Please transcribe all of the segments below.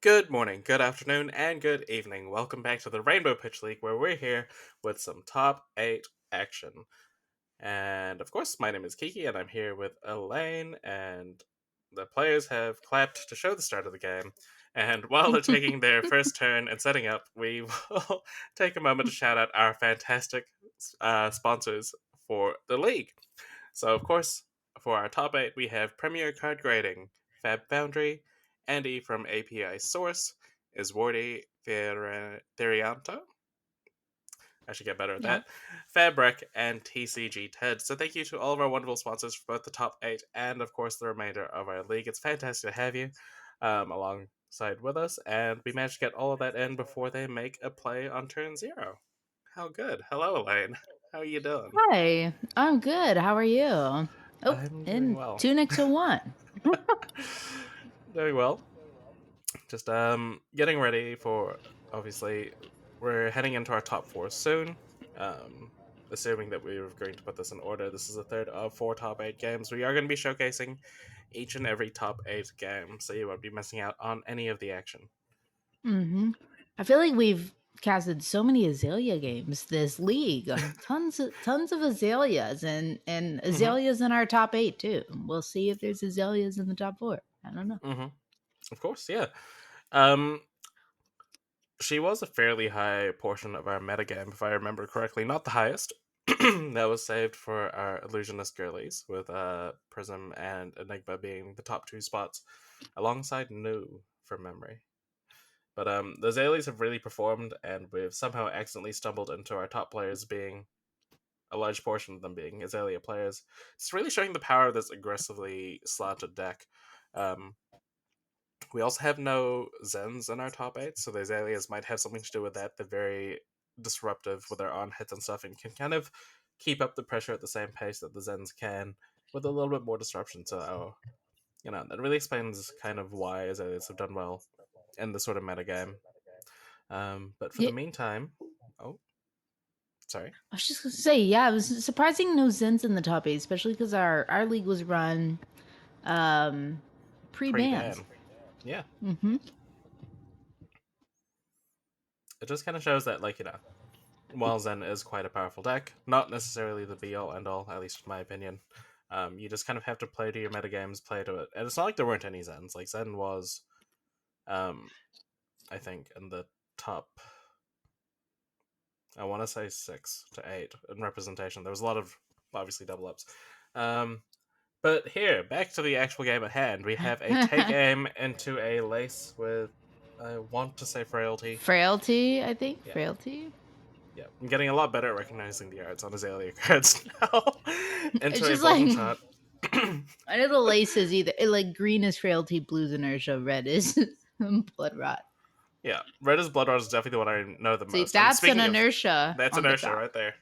Good morning, good afternoon, and good evening. Welcome back to the Rainbow Pitch League, where we're here with some top 8 action. And of course, my name is Kiki, and I'm here with Elaine, and the players have clapped to show the start of the game. And while they're taking their first turn and setting up, we will take a moment to shout out our fantastic sponsors for the league. So, of course, for our top 8, we have Premier Card Grading, Fab Foundry, Andy from API Source, Iswardi Therianto. I should get better at Yeah. that. Fabric and TCG TED. So thank you to all of our wonderful sponsors for both the top 8 and, of course, the remainder of our league. It's fantastic to have you alongside with us, and we managed to get all of that in before they make a play on turn 0. How good. Hello, Elaine. How are you doing? Hi, I'm good. How are you? Oh, I'm doing and well. 2 next to 1. Doing well. Just getting ready for, obviously, we're heading into our top 4 soon. Um Assuming that we're going to put this in order, this is the third of 4 top 8 games. We are going to be showcasing each and every top 8 game, so you won't be missing out on any of the action. I feel like we've casted so many Azalea games this league. Tons of Azaleas and Mm-hmm. Azaleas in our top 8 too. We'll see if there's Azaleas in the top 4. I don't know. Mm-hmm. Of course, yeah. Um she was a fairly high portion of our metagame, if I remember correctly. Not the highest. That was saved for our illusionist girlies, with Prism and Enigma being the top 2 spots, alongside Nu from memory. But the Azaleas have really performed, and we've somehow accidentally stumbled into our top players being a large portion of them being Azalea players. It's really showing the power of this aggressively slanted deck. Um, we also have no Zens in our top 8, so the Azaleas might have something to do with that. They're very disruptive with their on hits and stuff, and can kind of keep up the pressure at the same pace that the Zens can, with a little bit more disruption. So, that really explains kind of why Azaleas have done well in the sort of metagame. But for the Yeah, meantime, oh, sorry. I was just gonna say, yeah, it was surprising no Zens in the top 8, especially because our league was run um pre-bans. Pre-ban. Yeah. Mm-hmm. It just kind of shows that, while Zen is quite a powerful deck, not necessarily the be all end all, at least in my opinion. You just kind of have to play to your metagames, play to it. And it's not like there weren't any Zens. Like, Zen was, um, I think, in the top, I want to say 6 to 8 in representation. There was a lot of, obviously, double ups. But here, back to the actual game at hand. We have a take aim into a lace with, I want to say, frailty. Frailty, I think. Yeah, Frailty. yeah. I'm getting a lot better at recognizing the arts on Azalea cards now. It's Into a just Bolton like shot. I know the lace is either like green is frailty, blue's inertia, red is blood rot. Yeah, red is Blood Rod is definitely the one I know the See, most. And that's an speaking of, inertia that's on the inertia top. right there.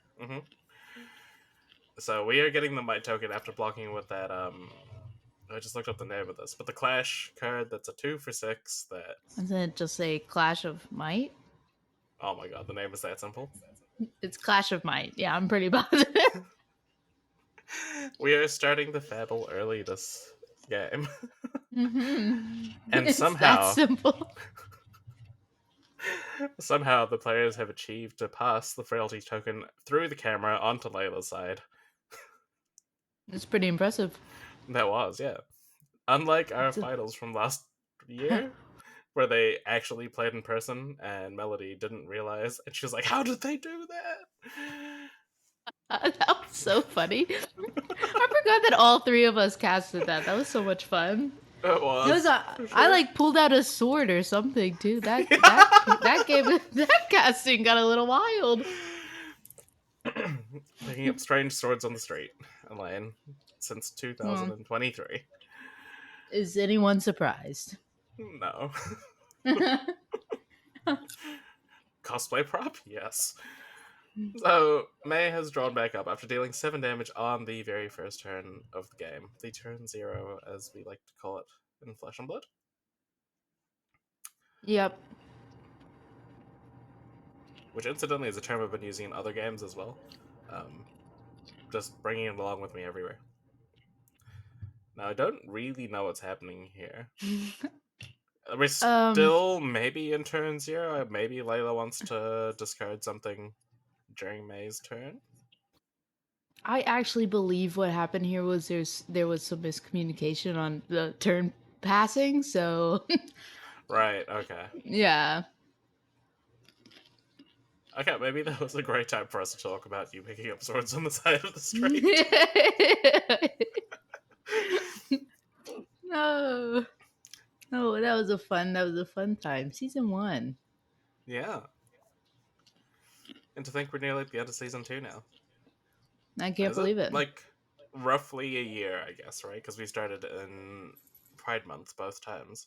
So we are getting the Might token after blocking with that. I just looked up the name of this, but the Clash card that's a 2 for 6. That, Isn't it just a clash of might? oh my god, the name is that simple. It's clash of might. Yeah, I'm pretty positive. We are starting the Fabble early this game, and It's that somehow, simple. somehow the players have achieved to pass the Frailty token through the camera onto Leila's side. It's pretty impressive. That was, yeah. Unlike our It's finals from last year, where they actually played in person and Melody didn't realize, and she was like, "How did they do that?" that was so funny. I forgot that all three of us casted that. That was so much fun. It It was was a, for I sure. like pulled out a sword or something too. That gave that casting got a little wild. Picking up strange swords on the street, Elaine, since Well, 2023. is anyone surprised? No. Cosplay prop? Yes. So, May has drawn back up after dealing 7 damage on the very first turn of the game. The turn 0, as we like to call it in Flesh and Blood. Yep. Which, incidentally, is a term I've been using in other games as well. Just bringing it along with me everywhere. Now, I don't really know what's happening here. We're Um, still maybe in turn 0. Maybe Layla wants to discard something during May's turn. I actually believe what happened here was there was some miscommunication on the turn passing, so Right, okay. yeah. Okay, maybe that was a great time for us to talk about you picking up swords on the side of the street. No. Oh, that was a fun time. Season 1. Yeah. And to think we're nearly at the end of season 2 now. I can't Is it? believe it. Like, roughly a year, I guess, right? Because we started in Pride Month both times.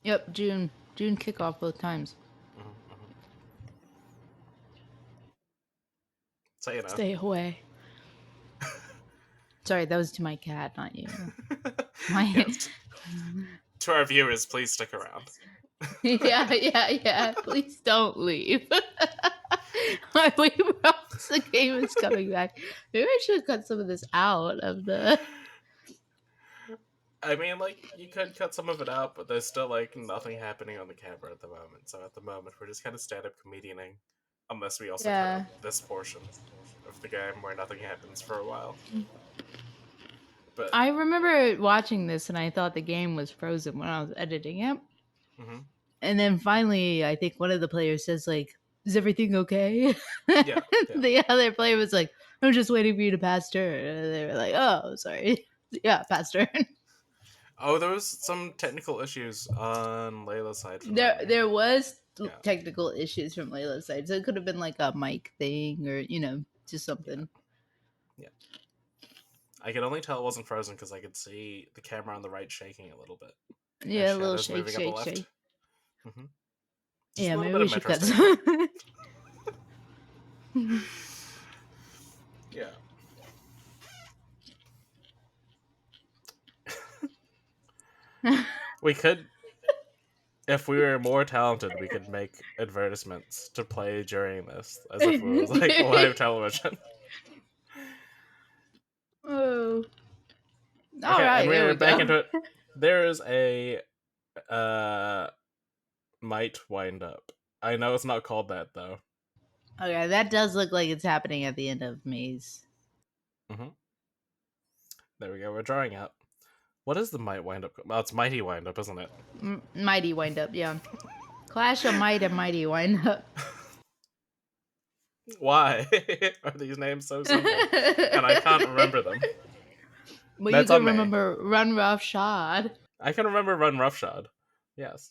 Yep, June. June kickoff both times. Hmm. So, you know. Stay away. Sorry, that was to my cat, not you. My Yes. To our viewers, please stick around. yeah. Please don't leave. We promise the game is coming back. Maybe I should cut some of this out of the. I mean, like, you could cut some of it out, but there's still, like, nothing happening on the camera at the moment. So at the moment, we're just kind of stand up comedianing. Unless we also cut Yeah. out this portion of the game where nothing happens for a while. But, I remember watching this and I thought the game was frozen when I was editing it. mm-hmm. And then finally, I think one of the players says, like, is everything okay? Yeah, yeah. The other player was like, I'm just waiting for you to pass turn. And they were like, oh, sorry. Yeah, pass turn. Oh, there was some technical issues on Layla's side from There memory. there was Yeah, technical issues from Layla's side. So it could have been like a mic thing or, just yeah, something. yeah. I could only tell it wasn't frozen because I could see the camera on the right shaking a little bit as Yeah, a little shadows shake, moving on the shake, left. shake. Hmm. Just Yeah, a little maybe bit we of should metro cut station. some. Yeah. We could, if we were more talented, we could make advertisements to play during this as if it was like live television. Oh. All Okay, and right, there we're we back go. into it. There is a uh might wind up. I know it's not called that though. Okay, that does look like it's happening at the end of Maze. Hmm. There we go. We're drawing out. What is the might wind up? Well, it's mighty wind up, isn't it? Mighty wind up, yeah. Clash of Might and Mighty wind up. Why are these names so simple? And I can't remember them. Well, you That's on can me. remember Run Rough Shod. I can remember Run Roughshod. Yes.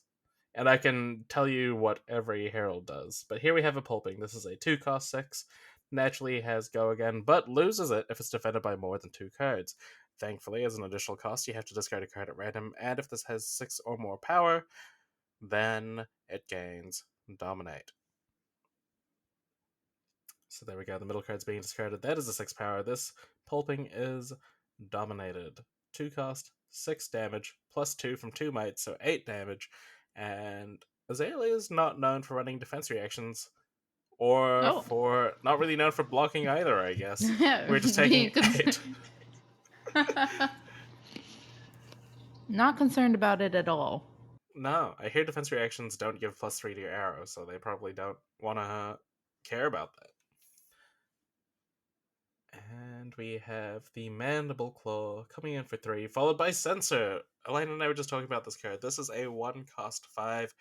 And I can tell you what every herald does. But here we have a pulping. This is a 2 cost 6. Naturally has go again, but loses it if it's defended by more than 2 cards. Thankfully, as an additional cost, you have to discard a card at random, and if this has 6 or more power, then it gains Dominate. So there we go. The middle card's being discarded. That is a 6 power. This pulping is dominated. 2 cost, 6 damage, plus 2 from 2 might, so 8 damage. And Azalea is not known for running defense reactions, or Oh. for not really known for blocking either, I guess. We're just taking Being 8. not concerned about it at all. No, I hear defense reactions don't give plus 3 to your arrow, so they probably don't want to care about that. And we have the Mandible Claw coming in for 3, followed by Censor. Elena and I were just talking about this card. This is a 1 cost 5.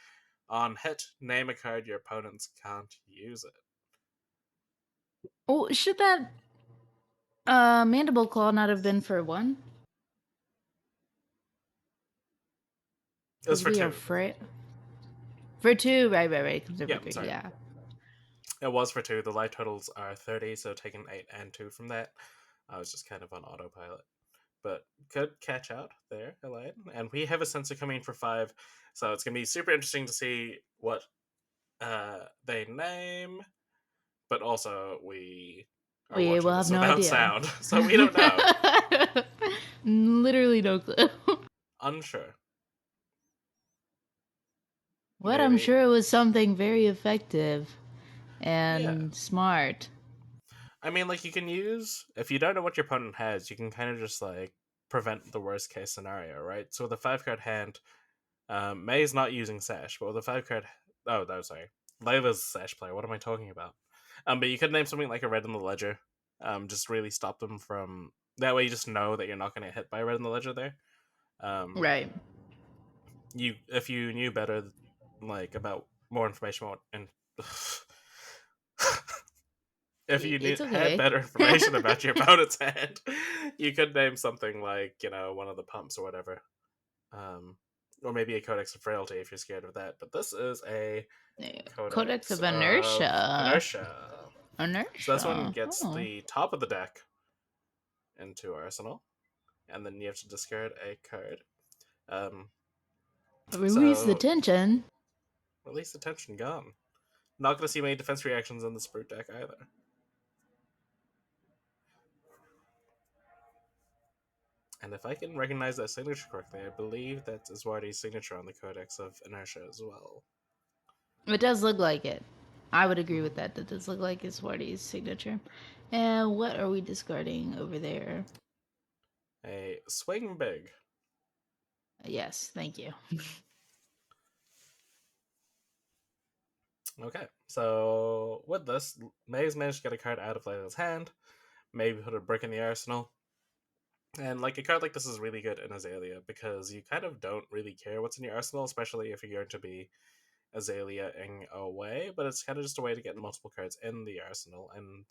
On hit, name a card your opponents can't use it. Oh, should that Mandible Claw not have been for 1? It was Because for we are 2. afraid. For 2, right. Comes in Yeah, for 3, sorry. yeah. It was for 2. The life totals are 30, so taking 8 and 2 from that. I was just kind of on autopilot. But good catch out there, Elaine. And we have a Censor coming in for 5, so it's going to be super interesting to see what they name. But also, we are We will watching have this no without idea. sound, so we don't know. Literally no clue. Unsure. What I'm Maybe. sure it was something very effective Yeah. and smart. I mean, like, you can use, if you don't know what your opponent has, you can kind of just, like, prevent the worst case scenario, right? So with a 5 card hand, May's not using Sash, but with a 5 card. Oh, no, sorry. Leila's a Sash player. What am I talking about? But you could name something like a Red in the Ledger. Just really stop them from. That way, you just know that you're not going to get hit by Red in the Ledger there. Um, Right. if you knew better, like about more information about, and if you It's had okay. better information about your opponent's hand, you could name something like one of the pumps or whatever, um, or maybe a Codex of Frailty if you're scared of that. But this is a Codex Codex of of Inertia. Inertia, so this one Inertia. gets Oh. the top of the deck into Arsenal, and then you have to discard a card. Um, Release the so tension. release the tension, gone. Not going to see many defense reactions in this brute deck either. And if I can recognize that signature correctly, I believe that's Iswardi's signature on the Codex of Inertia as well. It does look like it. I would agree with that. That does look like it's Swarty's signature. And what are we discarding over there? A swing big. Yes, thank you. Okay, so with this, May's managed to get a card out of Leila's hand, maybe put a brick in the arsenal. And like a card like this is really good in Azalea because you kind of don't really care what's in your arsenal, especially if you're going to be Azalea-ing away, but it's kind of just a way to get multiple cards in the arsenal, and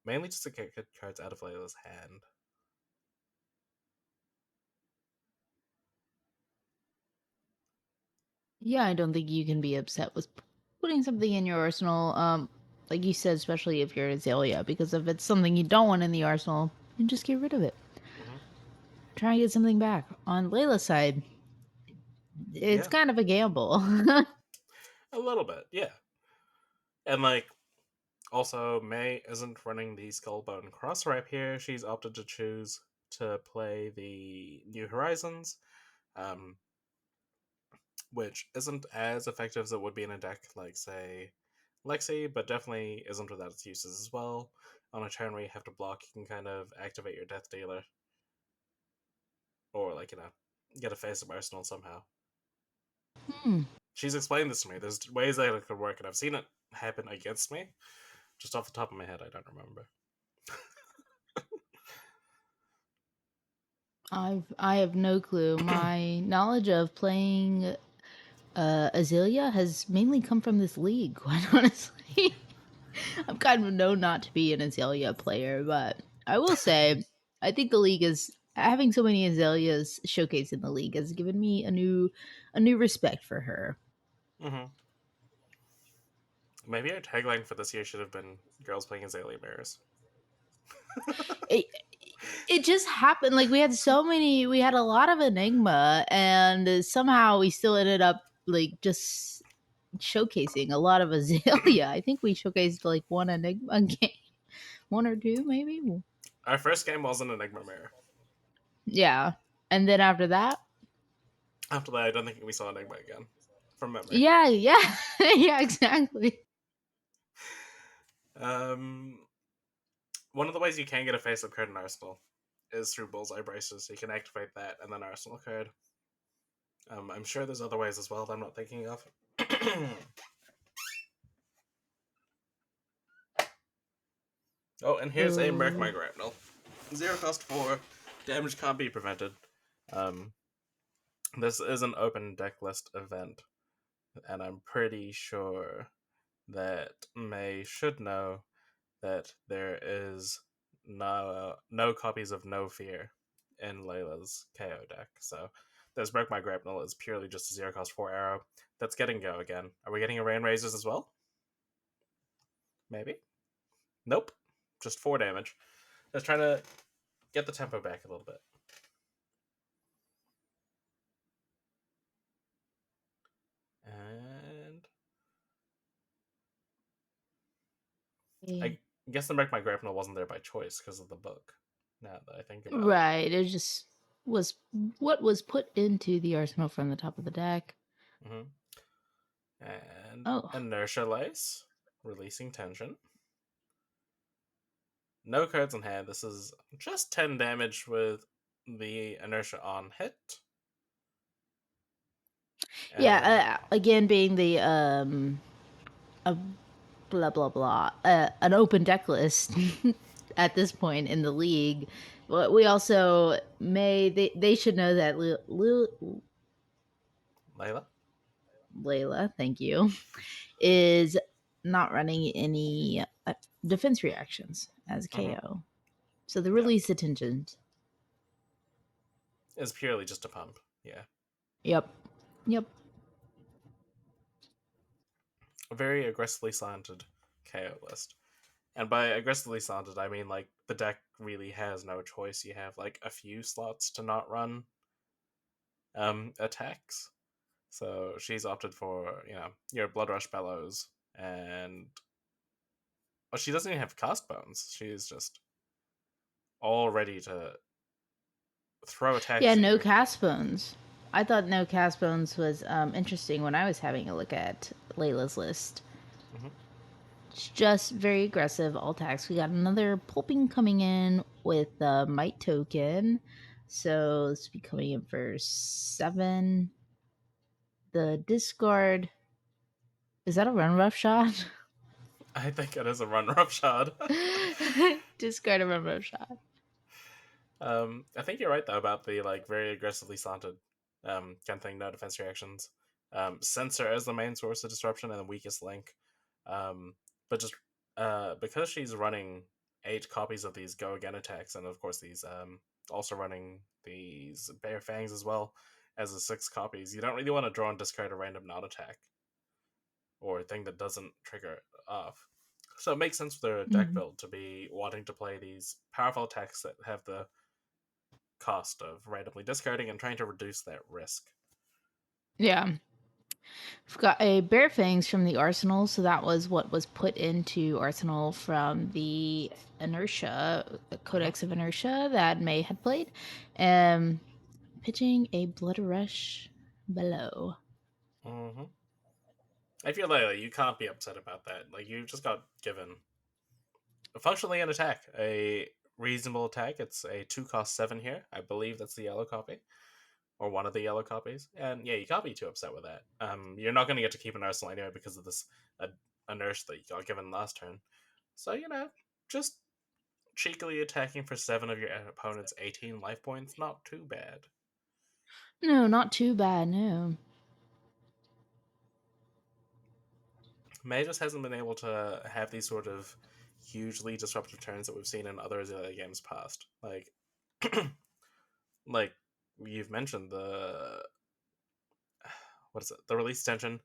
mainly just to get good cards out of Leila's hand. Yeah, I don't think you can be upset with putting something in your arsenal. Like you said, especially if you're Azalea, because if it's something you don't want in the arsenal, then just get rid of it. Mm-hmm. Try and get something back. On Layla's side, it's Yeah, kind of a gamble. a little bit, yeah. And like, also, May isn't running the Skullbone cross wrap here. She's opted to choose to play the New Horizons, um, which isn't as effective as it would be in a deck like, say, Lexi, but definitely isn't without its uses as well. On a turn where you have to block, you can kind of activate your Death Dealer, or like get a face of Arsenal somehow. Hmm. She's explained this to me. There's ways that it could work, and I've seen it happen against me. Just off the top of my head, I don't remember. I have no clue. My knowledge of playing Azalea has mainly come from this league, quite honestly. I'm kind of known not to be an Azalea player, but I will say I think the league is having so many Azaleas showcased in the league has given me a new respect for her. Mm-hmm. Maybe our tagline for this year should have been "Girls Playing Azalea Mirrors." It, it just happened like we had a lot of Enigma and somehow we still ended up like just showcasing a lot of Azalea. I think we showcased like one Enigma game, one or two maybe. Our first game was an Enigma Mirror. Yeah, and then after that, After that, I don't think we saw Enigma again, from memory. yeah, yeah, exactly. Um, One of the ways you can get a face-up card in Arsenal is through Bullseye Braces. So you can activate that and then Arsenal card. I'm sure there's other ways as well that I'm not thinking of. Oh, and here's a Merc My Oh. Grapnel. 0 cost 4. Damage can't be prevented. Um, this is an open deck list event, and I'm pretty sure that May should know that there is no copies of No Fear in Leila's KO deck. So this Break My Grapnel is purely just a 0 cost 4 arrow that's getting go again. Are we getting a Rain Razors as well? Maybe? Nope. Just 4 damage. Let's try to get the tempo back a little bit. And I guess the Break My Grapnel wasn't there by choice because of the book. Now that I think about it. Right, it just was what was put into the arsenal from the top of the deck. Mm-hmm. And Oh, Inertia Lace, releasing tension. No cards in hand. This is just 10 damage with the Inertia on hit. And Yeah, again, being the a blah blah blah, an open deck list at this point in the league. But we also they should know that Layla. Layla, thank you, is not running any defense reactions as Hmm. KO. So the Yeah, release attentions. it's purely just a pump. Yeah, Yep. Yep. a very aggressively slanted KO list. And by aggressively slanted, I mean like the deck really has no choice. You have like a few slots to not run attacks. So she's opted for, your Blood Rush Bellows, and well, she doesn't even have cast bones. She's just all ready to throw attacks Yeah, at no you. cast bones. I thought no cast bones was interesting when I was having a look at Layla's list. Hmm. It's just very aggressive, all attacks. We got another pulping coming in with the might token. So this will be coming in for 7. The discard. Is that a run rough shot? I think it is a run roughshod. Discard a run rough shot. I think you're right though about the like very aggressively slanted kind of thing. No defense reactions. Censor as the main source of disruption and the weakest link. But just because she's running 8 copies of these go again attacks, and of course these also running these bare fangs as well as the 6 copies, you don't really want to draw and discard a random not attack or a thing that doesn't trigger it off. So it makes sense for their deck Mhm. build to be wanting to play these powerful attacks that have the cost of randomly discarding and trying to reduce that risk. Yeah. We've got a Bear Fangs from the Arsenal, so that was what was put into Arsenal from the Inertia, the Mm-hmm. Codex of Inertia that May had played. Um, Pitching a Blood Rush below. Mm-hmm. I feel like you can't be upset about that. Like you just got given functionally an attack, a reasonable attack. It's a 2 cost 7 here. I believe that's the yellow copy or one of the yellow copies. And yeah, you can't be too upset with that. You're not going to get to keep an arsenal anyway because of this a nurse that you got given last turn. So just cheekily attacking for 7 of your opponent's 18 life points, not too bad. No, not too bad, no. May just hasn't been able to have these sort of hugely disruptive turns that we've seen in other Azalea games past. Like you've mentioned the what is it? The release tension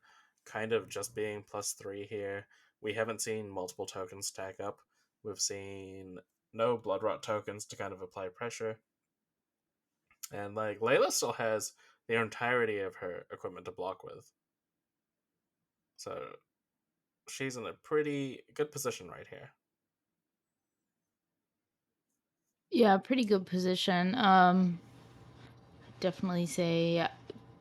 kind of just being +3 here. We haven't seen multiple tokens stack up. We've seen no blood rot tokens to kind of apply pressure. And like Layla still has the entirety of her equipment to block with. So she's in a pretty good position right here. Yeah, pretty good position. Definitely say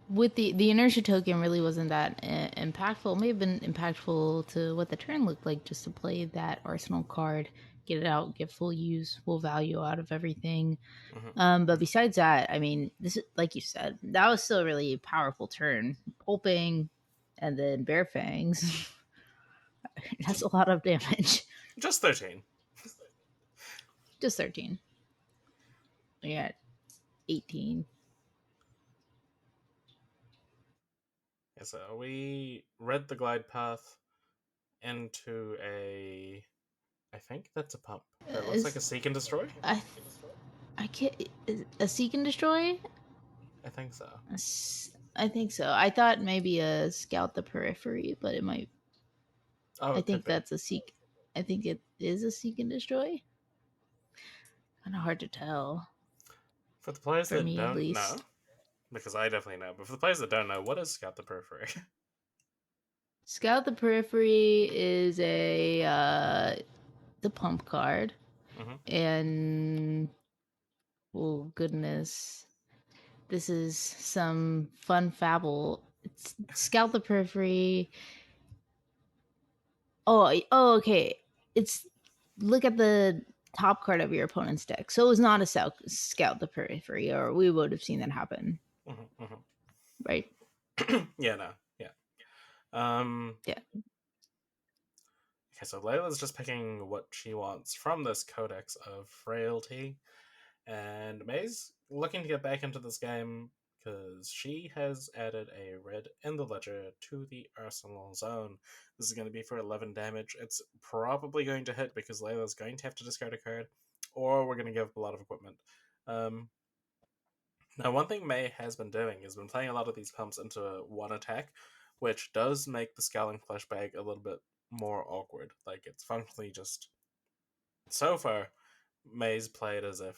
with the inertia token really wasn't that impactful. It may have been impactful to what the turn looked like just to play that arsenal card, get it out, get full use, full value out of everything. Hmm. But besides that, I mean, this is like you said, that was still a really powerful turn. Pulping and then bare fangs. That's Just a lot of damage. just 13. Just 13. Yeah, 18. Yeah, so we read the glide path into a. I think that's a pump. That looks like a Is seek and destroy. I I can't a seek and destroy. I think so. I think so. I thought maybe a scout the periphery, but it might. Oh, I it could think be. that's a seek. I think it is a seek and destroy. Kind of hard to tell For the players for that me, at don't know, least. because I definitely know, but for the players that don't know, what is Scout the Periphery? Scout the periphery is a the pump card, Hmm. and oh goodness, this is some fun fabble. It's Scout the periphery. Oh, okay. It's look at the top card of your opponent's deck. So it was not a scout the periphery, or we would have seen that happen, Hmm. Hmm. right? Yeah, no, yeah. Um, Yeah. okay, so Layla's just picking what she wants from this Codex of Frailty, and May's looking to get back into this game because she has added a red in the ledger to the arsenal zone. This is going to be for 11 damage. It's probably going to hit because Layla's going to have to discard a card, or we're going to give up a lot of equipment. Um, Now, one thing May has been doing is been playing a lot of these pumps into one attack, which does make the Scowling Flesh Bag a little bit more awkward. Like, it's functionally just. So far, May's played as if.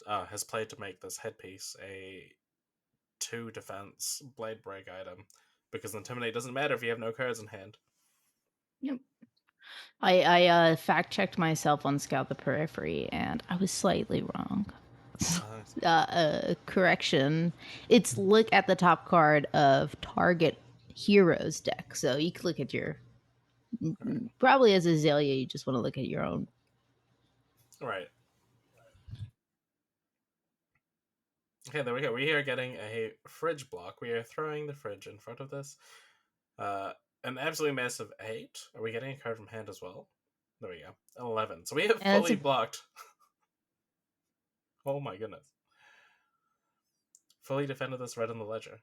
Has played to make this headpiece a 2 defense Blade Break item, because Intimidate doesn't matter if you have no cards in hand. Yep. I fact checked myself on Scout the Periphery, and I was slightly wrong. Correction. It's look at the top card of target hero's deck. So you can look at your probably as Azalea, you just want to look at your own. Right. Okay, there we go. We are getting a fridge block. We are throwing the fridge in front of this. Uh, an absolutely massive 8. Are we getting a card from hand as well? There we go. 11. So we have And it's fully a blocked. Oh my goodness. Fully defended this red in the ledger.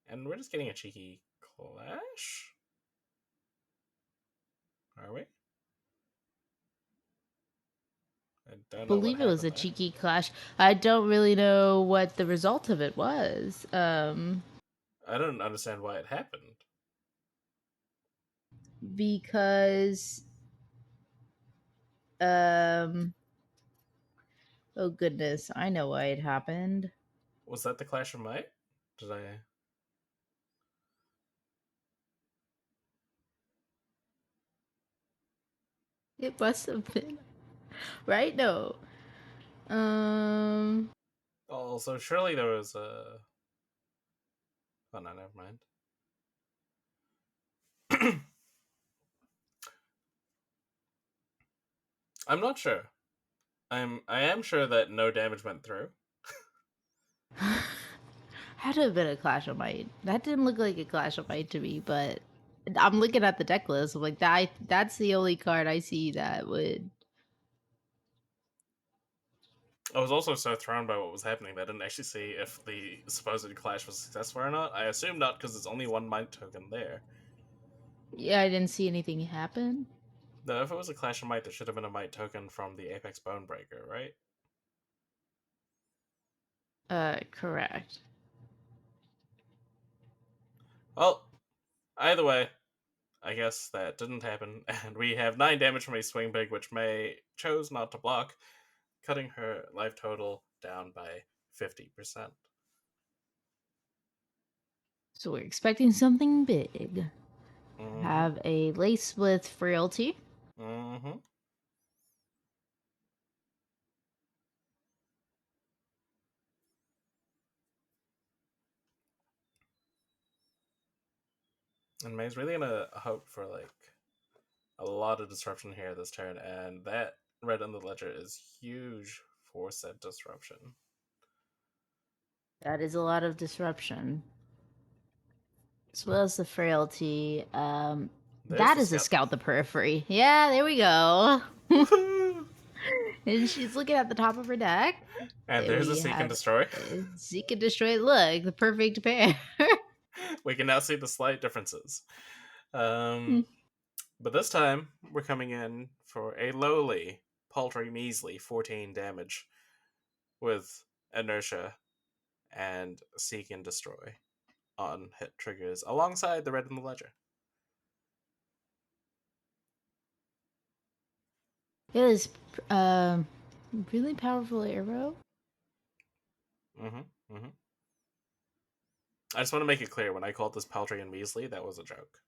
And we're just getting a cheeky clash? Are we? I don't know what believe it was a happened there. cheeky clash. I don't really know what the result of it was. I don't understand why it happened. Because um oh goodness, I know why it happened. Was that the Clash of Might? Did I. It must have been right. No. Um. Also, surely there was a. Oh no, never mind. I'm not sure. I am sure that no damage went through. Had to have been a Clash of Might. That didn't look like a Clash of Might to me, but I'm looking at the deck list. I'm like that. That's the only card I see that would. I was also so thrown by what was happening that I didn't actually see if the supposed clash was successful or not. I assume not because there's only one might token there. Yeah, I didn't see anything happen. No, if it was a Clash of Might, there should have been a might token from the Apex Bonebreaker, right? Correct. Well, either way, I guess that didn't happen, and we have 9 damage from a Swing Big, which May chose not to block, cutting her life total down by 50%. So we're expecting something big. Mm-hmm. Have a lace with frailty. Mm-hmm. And May's really gonna hope for like a lot of disruption here this turn, and that red on the ledger is huge for said disruption. That is a lot of disruption. As well as the frailty. There's That the is a scout. scout the periphery. Yeah, there we go. Woohoo! And she's looking at the top of her deck. And There there's a we Seek and have Destroy. Seek and Destroy. Look, the perfect pair. We can now see the slight differences. Um, but this time, we're coming in for a lowly, paltry, measly 14 damage with Inertia and Seek and Destroy on hit triggers alongside the red in the ledger. It is um really powerful arrow. Mm-hmm. Mm-hmm. I just want to make it clear when I called this paltry and measly, that was a joke.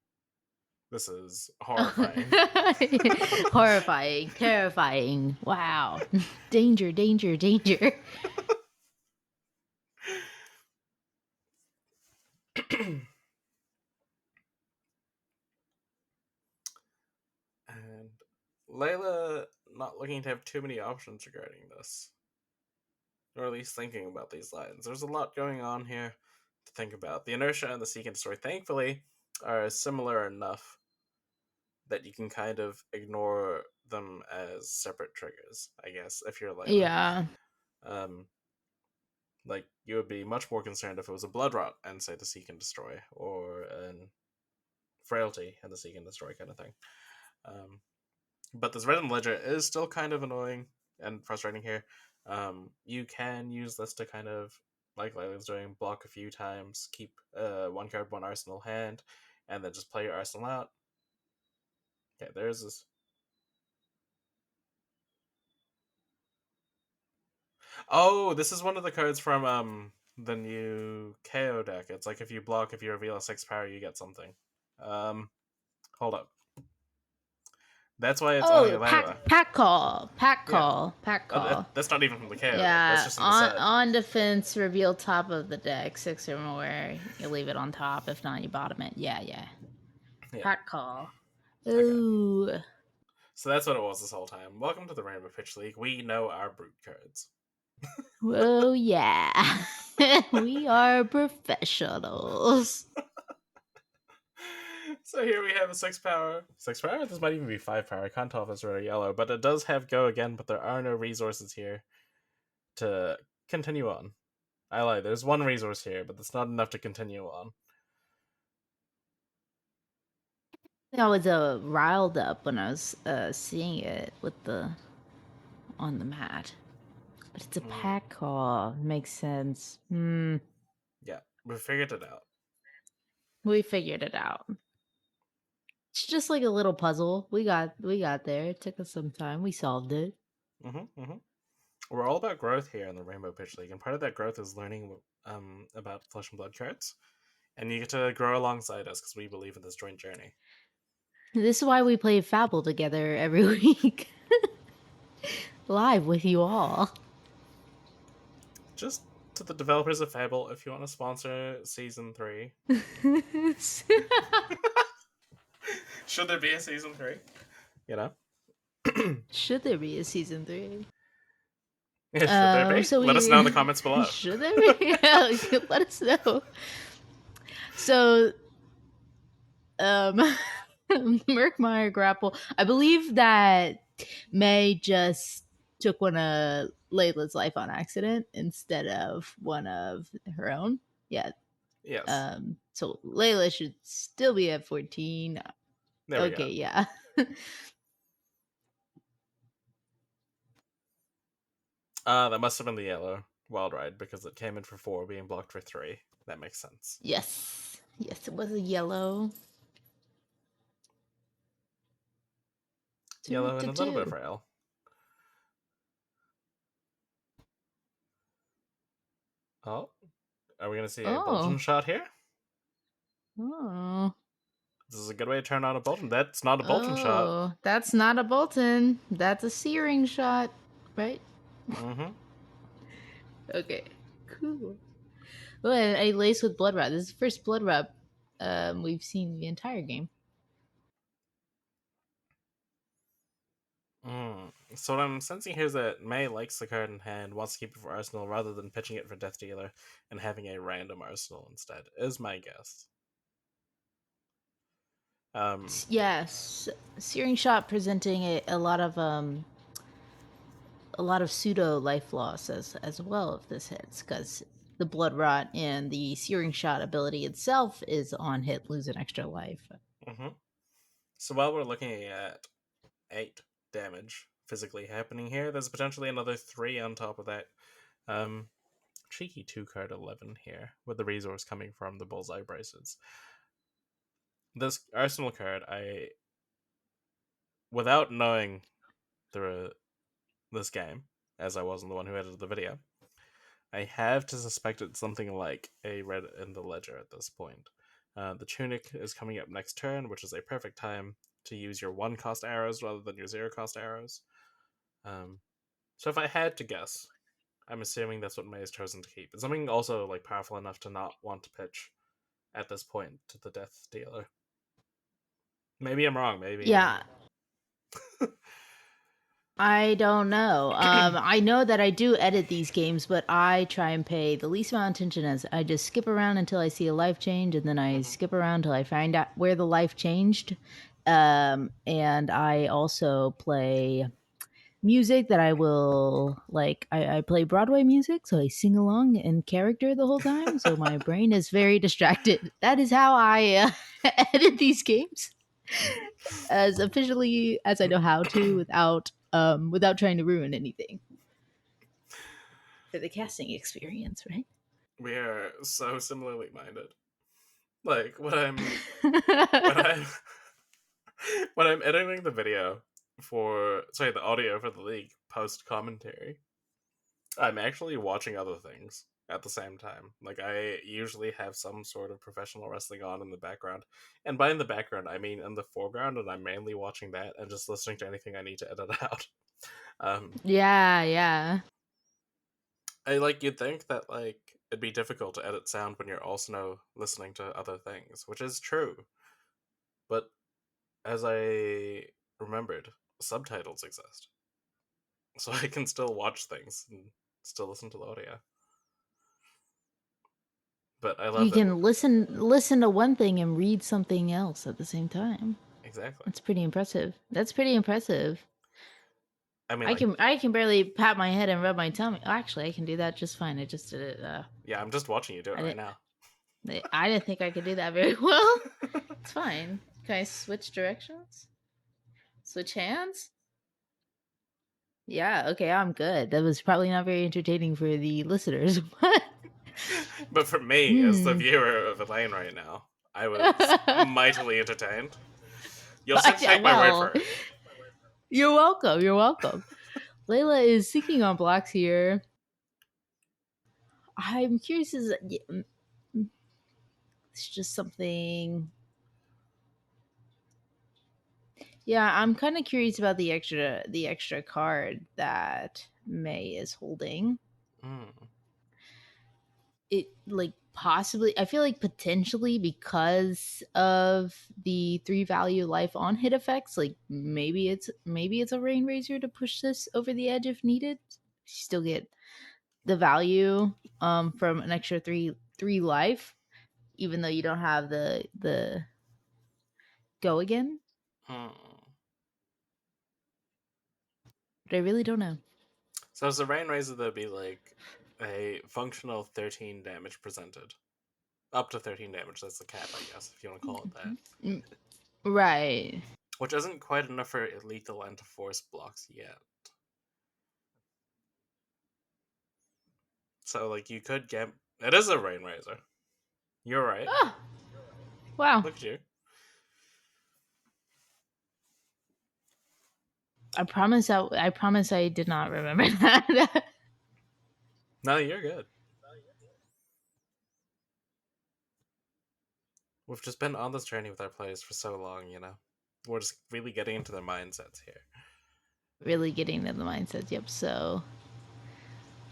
This is horrifying. Horrifying, terrifying. Wow. Danger, danger, danger. And Layla not looking to have too many options regarding this. or at least thinking about these lines. There's a lot going on here to think about. The inertia and the seek and destroy, thankfully, are similar enough that you can kind of ignore them as separate triggers, I guess, if you're Leila. Yeah. Um, like, you would be much more concerned if it was a blood rot and, say, the seek and destroy, or an frailty and the seek and destroy kind of thing. Um, but this random ledger is still kind of annoying and frustrating here. You can use this to kind of, like Leila's doing, block a few times, keep one card, one arsenal hand, and then just play your arsenal out. Okay, there's this. Oh, this is one of the cards from the new KO deck. It's like if you block, if you reveal a 6 power, you get something. Hold up. That's why it's only Oh, Leila. pack call, Yeah. pack call. That's not even from the KO deck. That's Yeah, just in the set. on defense, reveal top of the deck, 6 or more. You leave it on top. If not, you bottom it. Yeah, yeah. Yeah. Pack call. Okay. Ooh. So that's what it was this whole time. Welcome to the Rainbow Pitch League. We know our brute cards. Whoa, yeah. We are professionals. So here we have a 6 power. 6 power? This might even be 5 power. I can't tell if it's red or yellow, but it does have go again, but there are no resources here to continue on. I lie, there's one resource here, but that's not enough to continue on. I was riled up when I was seeing it with the on the mat. But it's a pack call. Makes sense. Yeah, we figured it out. We figured it out. It's just like a little puzzle. We got there. It took us some time. We solved it. We're all about growth here in the Rainbow Pitch League, and part of that growth is learning about Flesh and Blood cards. And you get to grow alongside us because we believe in this joint journey. This is why we play Fable together every week. Live with you all. Just to the developers of Fable, if you want to sponsor season 3, should there be a season 3? You know? Should there be a season 3? Should there be? So Let us know in the comments below. Should there be? Yeah, let us know. So, Merkmeyer grapple. I believe that May just took one of Layla's life on accident instead of one of her own. Yeah. Yes. So Layla should still be at 14. There we go. Okay, yeah. That must have been the yellow Wild Ride because it came in for 4, being blocked for 3. That makes sense. Yes. Yes, it was a yellow. Yellow and a little bit frail. Oh. Are we going to see a Bolton shot here? Oh. This is a good way to turn on a Bolton. That's not a Bolton shot. Oh, that's not a Bolton. That's a searing shot, right? Okay, cool. Oh, and a lace with blood rot. This is the first blood rot we've seen the entire game. So what I'm sensing here is that May likes the card in hand, wants to keep it for Arsenal rather than pitching it for Death Dealer and having a random Arsenal instead, is my guess. Yes, searing shot presenting a lot of pseudo life loss as well if this hits, because the blood rot and the searing shot ability itself is on hit lose an extra life. So while we're looking at 8 damage physically happening here, there's potentially another 3 on top of that. Cheeky 2 card 11 here, with the resource coming from the Bullseye Braces. This Arsenal card, without knowing this game, as I wasn't the one who edited the video, I have to suspect it's something like a red in the ledger at this point. The Tunic is coming up next turn, which is a perfect time to use your 1-cost arrows rather than your 0-cost arrows. So if I had to guess, I'm assuming that's what May has chosen to keep. It's something also like powerful enough to not want to pitch at this point to the Death Dealer. Maybe I'm wrong. Maybe yeah. I don't know. I know that I do edit these games, but I try and pay the least amount of attention as I just skip around until I see a life change, and then I Hmm. skip around until I find out where the life changed. And I also play music that I will like. I play Broadway music, so I sing along in character the whole time. So my brain is very distracted. That is how I edit these games as efficiently as I know how to without trying to ruin anything for the casting experience, right? We are so similarly minded. Like when I'm when I'm editing the video for sorry the audio for the league post commentary, I'm actually watching other things at the same time. Like I usually have some sort of professional wrestling on in the background, and by in the background I mean in the foreground, and I'm mainly watching that and just listening to anything I need to edit out. Um, Yeah, yeah. I like you'd think that like it'd be difficult to edit sound when you're also listening to other things, which is true. But as I remembered, subtitles exist, so I can still watch things and still listen to the audio. But I love You that can listen to one thing and read something else at the same time. exactly. That's pretty impressive. That's pretty impressive. I mean, I like, can barely pat my head and rub my tummy. Actually, I can do that just fine. I just did it. yeah, I'm just watching you do it I right didn't. now. I didn't think I could do that very well. It's fine. Can I switch directions? Switch hands? Yeah, okay, I'm good. That was probably not very entertaining for the listeners, but But for me, as the hmm. viewer of Elaine right now, I was mightily entertained. You'll just have to Yeah, take my word well, for it. you're welcome. You're welcome. Layla is seeking on blocks here. I'm curious. It's just something. Yeah, I'm kind of curious about the extra card that May is holding. Mm, It like possibly I feel like potentially because of the 3 value life on hit effects, like maybe it's a rain razor to push this over the edge if needed. You still get the value from an extra three life, even though you don't have the go again. mm. But I really don't know. So, as the Rain Razor, there'd be like a functional 13 damage presented. Up to 13 damage, that's the cap, I guess, if you want to call it that. Mm, right. Which isn't quite enough for lethal and force blocks yet. So, like, you could get. It is a Rain Razor. You're right. Oh, wow. Look at you. I promise I did not remember that. No, you're good. We've just been on this journey with our players for so long, you know? We're just really getting into their mindsets here. Really getting to the mindsets. Yep. So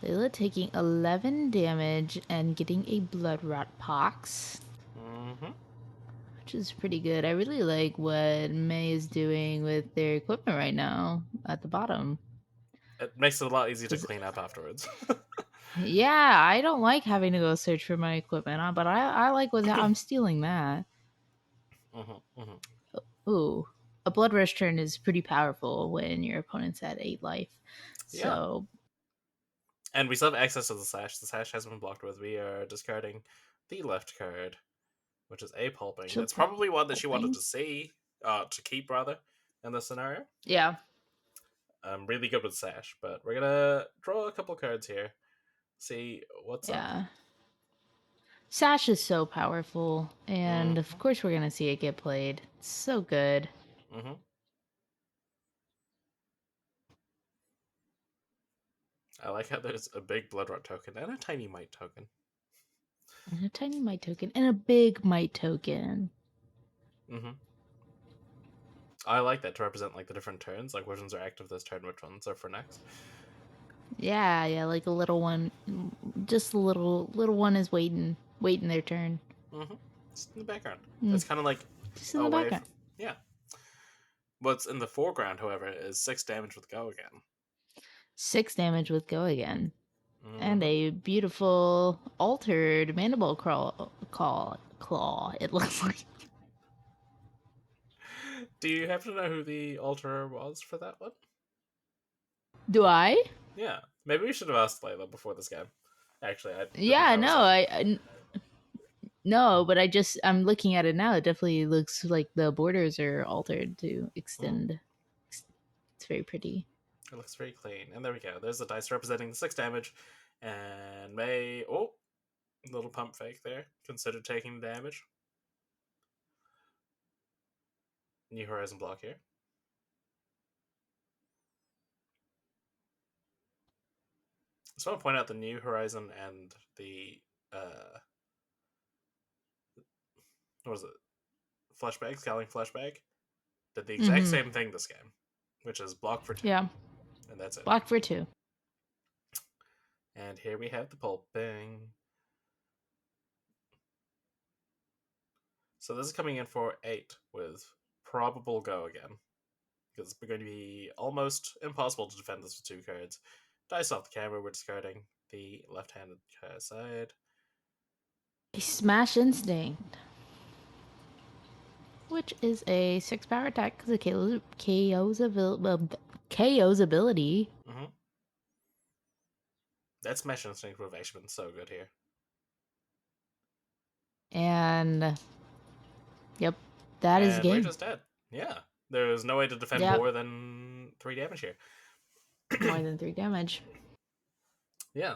Layla taking 11 damage and getting a blood rot pox, Mm-hmm. which is pretty good. I really like what May is doing with their equipment right now at the bottom. It makes it a lot easier to 'Cause, clean up afterwards. yeah, I don't like having to go search for my equipment, but I like what I'm stealing that. Mm-hmm, mm-hmm. Ooh, a blood rush turn is pretty powerful when your opponent's at 8 life. Yeah. So And we still have access to the sash. The sash hasn't been blocked with. We are discarding the left card, which is a pulping. she'll It's probably one that she wanted pulping. to see, to keep rather, in this scenario. Yeah, Really good with sash, but we're gonna draw a couple cards here, see what's up. yeah. Sash is so powerful, and of Mm-hmm, course we're gonna see it get played. It's so good. mm-hmm. I like how there's a big blood rot token and a tiny might token. And a tiny might token and a big might token. Mm-hmm. I like that to represent like the different turns, like which ones are active this turn, which ones are for next. Yeah, yeah, like a little one, just a little one is waiting their turn. Mm-hmm. Just in the background. Mm, It's kind of like just in a the way background. for yeah. What's in the foreground, however, is 6 damage with Go Again. 6 damage with Go Again. And Hmm. a beautiful altered mandible claw, it looks like. Do you happen to know who the alterer was for that one? Do I? Yeah, maybe we should have asked Leila before this game. Actually, I didn't Yeah, notice no, that. no, but I'm looking at it now. It definitely looks like the borders are altered to Mm, extend. It's very pretty. it looks very clean. And there we go. There's the dice representing the 6 damage. And May. Oh, little pump fake there. Consider taking damage. New Horizon block here. I just want to point out the New Horizon and the. What was it? Flashbag? Scaling Flashbag? Did the exact Mm-hmm. same thing this game, which is block for 2. Yeah. And that's it. Block for 2. And here we have the pulping. So this is coming in for 8 with probable Go Again. Because it's going to be almost impossible to defend this with 2 cards. Dice off the camera, we're discarding the left-handed side. A Smash Instinct. Which is a 6 power attack because of KO's ability. Mm-hmm. That Smash Instinct would have actually been so good here. And yep, that is the And we're game. just dead. Yeah. There's no way to defend Yep, more than 3 damage here. more than 3 damage. Yeah.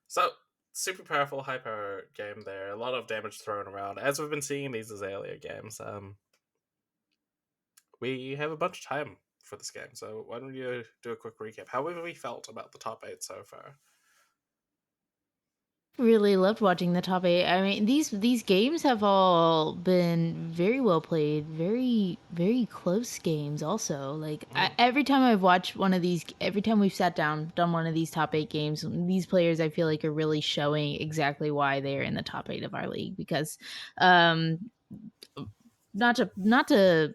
So, super powerful, high power game there. A lot of damage thrown around. As we've been seeing in these Azalea games, we have a bunch of time for this game. So, why don't you do a quick recap? How have we felt about the top 8 so far? Really loved watching the top 8. I mean, these games have all been very well played, very close games also. Like Mm, every time I've watched one of these, every time we've sat down done one of these top 8 games, these players I feel like are really showing exactly why they're in the top 8 of our league because um not to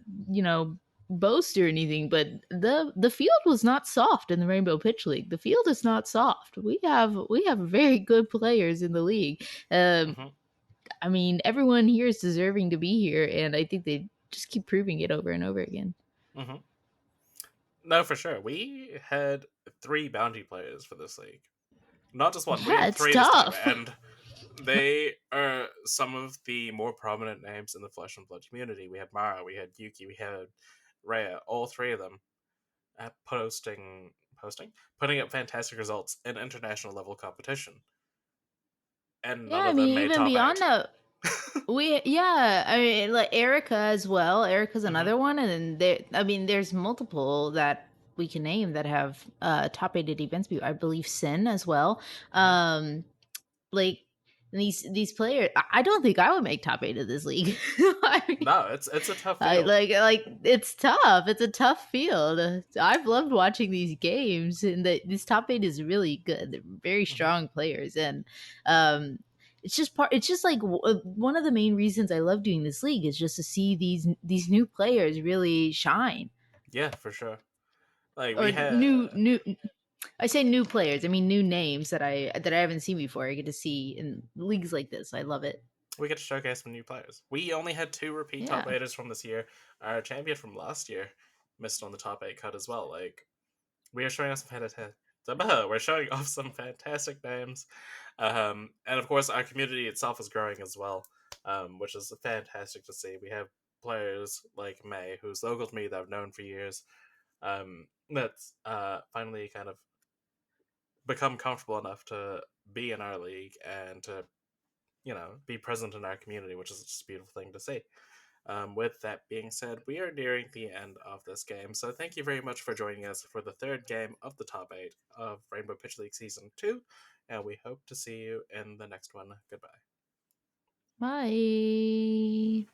boast or anything, but the field was not soft in the Rainbow Pitch League. The field is not soft. We have very good players in the league. mm-hmm, I mean, everyone here is deserving to be here, and I think they just keep proving it over and over again. mm-hmm. No, for sure. We had 3 bounty players for this league. Not just one, we Yeah, had it's 3 this time. tough. And they are some of the more prominent names in the Flesh and Blood community. We had Mara, we had Yuki, we had Rhea, all 3 of them putting up fantastic results in international level competition, and Yeah, none I of them mean, made even top beyond 8. that, I mean, like Erica as well. Erica's Hmm. another one, and then I mean, there's multiple that we can name that have top 8 events. I believe Sin as well. Hmm. Um, like these players, I don't think I would make top 8 of this league. I mean, No, it's a tough field. like it's tough. It's a tough field. I've loved watching these games, and this top 8 is really good. They're very Hmm. strong players, and um, it's just part. It's just like one of the main reasons I love doing this league is just to see these new players really shine, Yeah, for sure. Like or we had, new. I say new players. I mean new names that I haven't seen before. I get to see in leagues like this. I love it. we get to showcase some new players. We only had 2 repeat top Yeah. 8ers from this year. Our champion from last year missed on the top 8 cut as well. Like we are showing off some fantastic. We're showing off some fantastic names, and of course, our community itself is growing as well, which is fantastic to see. We have players like May, who's local to me that I've known for years, that's finally kind of become comfortable enough to be in our league and to be present in our community, which is just a beautiful thing to see. With that being said, we are nearing the end of this game, so thank you very much for joining us for the 3rd game of the top 8 of Rainbow Pitch League Season 2, and we hope to see you in the next one. Goodbye. Bye.